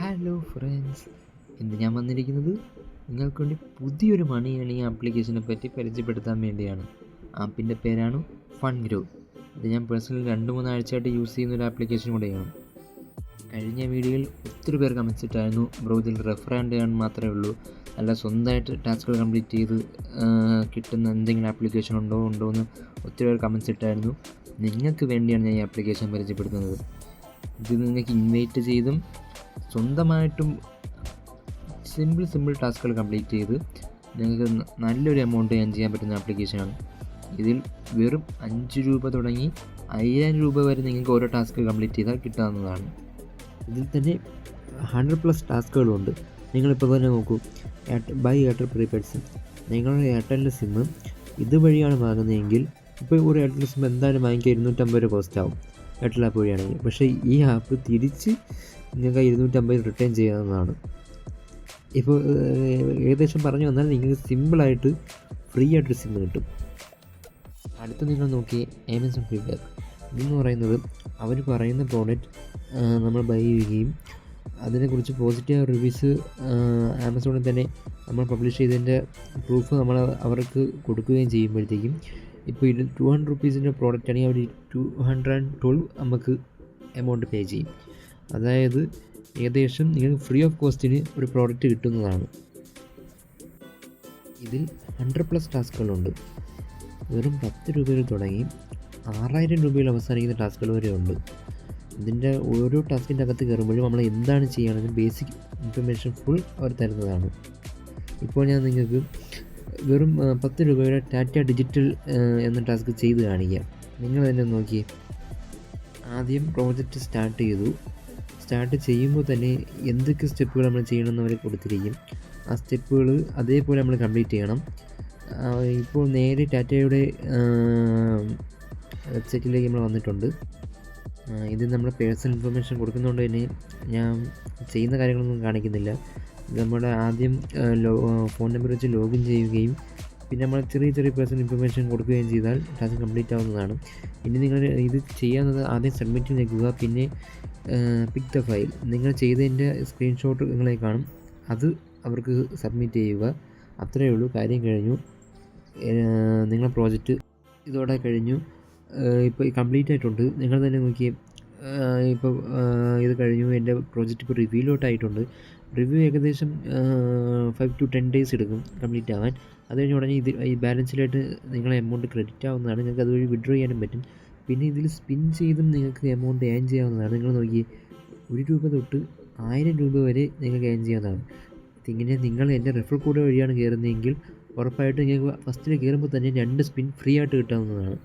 Hello friends, ഇന്ന് ഞാൻ വന്നിരിക്കുന്നത് നിങ്ങൾക്ക് വേണ്ടി പുതിയൊരു മണി ഏണിംഗ് ആപ്ലിക്കേഷനെ പറ്റി പരിചയപ്പെടുത്താൻ വേണ്ടിയാണ്. ആപ്പിൻ്റെ പേരാണ് ഫൺഗ്രോ. ഇത് ഞാൻ പേഴ്സണലി 2-3 ആഴ്ചയായിട്ട് യൂസ് ചെയ്യുന്ന ഒരു ആപ്ലിക്കേഷൻ കൂടെയാണ്. കഴിഞ്ഞ വീഡിയോയിൽ ഒത്തിരി പേർ കമൻസ് ഇട്ടായിരുന്നു, ബ്രോ ഇതിൽ റെഫർ ചെയ്യാൻ മാത്രമേ ഉള്ളൂ, അല്ല സ്വന്തമായിട്ട് ടാസ്കുകൾ കംപ്ലീറ്റ് ചെയ്ത് കിട്ടുന്ന എന്തെങ്കിലും ആപ്ലിക്കേഷൻ ഉണ്ടോ എന്ന് ഒത്തിരി പേർ കമൻസ് ഇട്ടായിരുന്നു. നിങ്ങൾക്ക് വേണ്ടിയാണ് ഞാൻ ഈ ആപ്ലിക്കേഷൻ പരിചയപ്പെടുത്തുന്നത്. ഇത് നിങ്ങൾക്ക് ഇൻവൈറ്റ് ചെയ്തും സ്വന്തമായിട്ടും സിമ്പിൾ ടാസ്കുകൾ കംപ്ലീറ്റ് ചെയ്ത് നിങ്ങൾക്ക് നല്ലൊരു എമൗണ്ട് ഏൺ ചെയ്യാൻ പറ്റുന്ന ആപ്ലിക്കേഷനാണ്. ഇതിൽ വെറും 5 രൂപ തുടങ്ങി 5000 രൂപ വരെ നിങ്ങൾക്ക് ഓരോ ടാസ്ക് കംപ്ലീറ്റ് ചെയ്താൽ കിട്ടാവുന്നതാണ്. ഇതിൽ തന്നെ 100+ ടാസ്കുകളുണ്ട്. നിങ്ങളിപ്പോൾ തന്നെ നോക്കൂ, ബൈ എയർടെൽ പ്രീപെയ്ഡ് സിം. നിങ്ങളുടെ എയർടെലിൻ്റെ സിമ്മ് ഇതുവഴിയാണ് വാങ്ങുന്നതെങ്കിൽ ഇപ്പോൾ ഒരു എയർടെൽ സിം എന്തായാലും വാങ്ങിക്കുക 250 രൂപ കോസ്റ്റ് ആവും എയർടെൽ ആപ്പ് വഴിയാണെങ്കിൽ. പക്ഷേ ഈ ആപ്പ് തിരിച്ച് നിങ്ങൾക്ക് 250 റിട്ടേൺ ചെയ്യാവുന്നതാണ്. ഇപ്പോൾ ഏകദേശം പറഞ്ഞു വന്നാൽ നിങ്ങൾക്ക് സിമ്പിളായിട്ട് ഫ്രീ ആയിട്ടൊരു സിം കിട്ടും. അടുത്ത് നിങ്ങൾ നോക്കി ആമസോൺ ഫീഡ്ബാക്ക്. ഇതെന്ന് പറയുന്നത് അവർ പറയുന്ന പ്രോഡക്റ്റ് നമ്മൾ ബൈ ചെയ്യുകയും അതിനെക്കുറിച്ച് പോസിറ്റീവ് റിവ്യൂസ് ആമസോണിൽ തന്നെ നമ്മൾ പബ്ലിഷ് ചെയ്തതിൻ്റെ പ്രൂഫ് നമ്മൾ അവർക്ക് കൊടുക്കുകയും ചെയ്യുമ്പോഴത്തേക്കും, ഇപ്പോൾ ഇത് 200 റുപ്പീസിൻ്റെ പ്രോഡക്റ്റ് ആണെങ്കിൽ അവർ 212 നമുക്ക് എമൗണ്ട് പേ ചെയ്യും. അതായത് ഏകദേശം നിങ്ങൾക്ക് ഫ്രീ ഓഫ് കോസ്റ്റിന് ഒരു പ്രോഡക്റ്റ് കിട്ടുന്നതാണ്. ഇതിൽ 100+ ടാസ്കുകളുണ്ട്. വെറും 10 രൂപയിൽ തുടങ്ങി 6000 രൂപയിൽ അവസാനിക്കുന്ന ടാസ്കുകൾ വരെ ഉണ്ട്. ഇതിൻ്റെ ഓരോ ടാസ്കിൻ്റെ അകത്ത് കയറുമ്പോഴും നമ്മൾ എന്താണ് ചെയ്യണമെന്ന് ബേസിക് ഇൻഫർമേഷൻ ഫുൾ അവർ തരുന്നതാണ്. ഇപ്പോൾ ഞാൻ നിങ്ങൾക്ക് വെറും 10 രൂപയുടെ ടാറ്റ ഡിജിറ്റൽ എന്ന ടാസ്ക് ചെയ്ത് കാണിക്കാം. നിങ്ങൾ തന്നെ നോക്കിയേ. ആദ്യം പ്രോജക്റ്റ് സ്റ്റാർട്ട് ചെയ്യുമ്പോൾ തന്നെ എന്തൊക്കെ സ്റ്റെപ്പുകൾ നമ്മൾ ചെയ്യണമെന്ന് അവർ കൊടുത്തിരിക്കും. ആ സ്റ്റെപ്പുകൾ അതേപോലെ നമ്മൾ കംപ്ലീറ്റ് ചെയ്യണം. ഇപ്പോൾ നേരെ ടാറ്റയുടെ വെബ്സൈറ്റിലേക്ക് നമ്മൾ വന്നിട്ടുണ്ട്. ഇത് നമ്മുടെ പേഴ്സണൽ ഇൻഫർമേഷൻ കൊടുക്കുന്നതുകൊണ്ട് തന്നെ ഞാൻ ചെയ്യുന്ന കാര്യങ്ങളൊന്നും കാണിക്കുന്നില്ല. നമ്മുടെ ആദ്യം ഫോൺ നമ്പർ വെച്ച് ലോഗിൻ ചെയ്യുകയും പിന്നെ നമ്മൾ ചെറിയ പേഴ്സണൽ ഇൻഫർമേഷൻ കൊടുക്കുകയും ചെയ്താൽ ടാസ്ക് കംപ്ലീറ്റ് ആവുന്നതാണ്. ഇനി നിങ്ങൾ ഇത് ചെയ്യാവുന്നത് ആദ്യം സബ്മിറ്റ് നിൽക്കുക, പിന്നെ പിക്ക് ദ ഫയൽ. നിങ്ങൾ ചെയ്തതിൻ്റെ സ്ക്രീൻഷോട്ട് നിങ്ങളെ കാണും, അത് അവർക്ക് സബ്മിറ്റ് ചെയ്യുക. അത്രയേ ഉള്ളൂ, കാര്യം കഴിഞ്ഞു. നിങ്ങളുടെ പ്രോജക്റ്റ് ഇതോടെ കഴിഞ്ഞു. ഇപ്പോൾ കംപ്ലീറ്റ് ആയിട്ടുണ്ട്. നിങ്ങൾ തന്നെ നോക്കിയേ. ഇപ്പോൾ ഇത് കഴിഞ്ഞു. എൻ്റെ പ്രോജക്റ്റ് ഇപ്പോൾ റിവ്യൂലോട്ടായിട്ടുണ്ട്. റിവ്യൂ ഏകദേശം 5 to 10 days എടുക്കും കംപ്ലീറ്റ് ആവാൻ. അത് കഴിഞ്ഞ് ഉടനെ ഈ ബാലൻസിലായിട്ട് നിങ്ങളെ എമൗണ്ട് ക്രെഡിറ്റ് ആവുന്നതാണ്. നിങ്ങൾക്ക് അതുവഴി വിഡ്രോ ചെയ്യാനും പറ്റും. പിന്നെ ഇതിൽ സ്പിൻ ചെയ്തും നിങ്ങൾക്ക് എമൗണ്ട് ഏൺ ചെയ്യാവുന്നതാണ്. നിങ്ങൾ നോക്കി, 1 രൂപ തൊട്ട് 1000 രൂപ വരെ നിങ്ങൾക്ക് ഏൺ ചെയ്യാവുന്നതാണ്. ഇങ്ങനെ നിങ്ങൾ എൻ്റെ റെഫർ കോഡ് വഴിയാണ് കയറുന്നതെങ്കിൽ ഉറപ്പായിട്ടും നിങ്ങൾക്ക് ഫസ്റ്റിൽ കയറുമ്പോൾ തന്നെ 2 സ്പിൻ ഫ്രീ ആയിട്ട് കിട്ടാവുന്നതാണ്.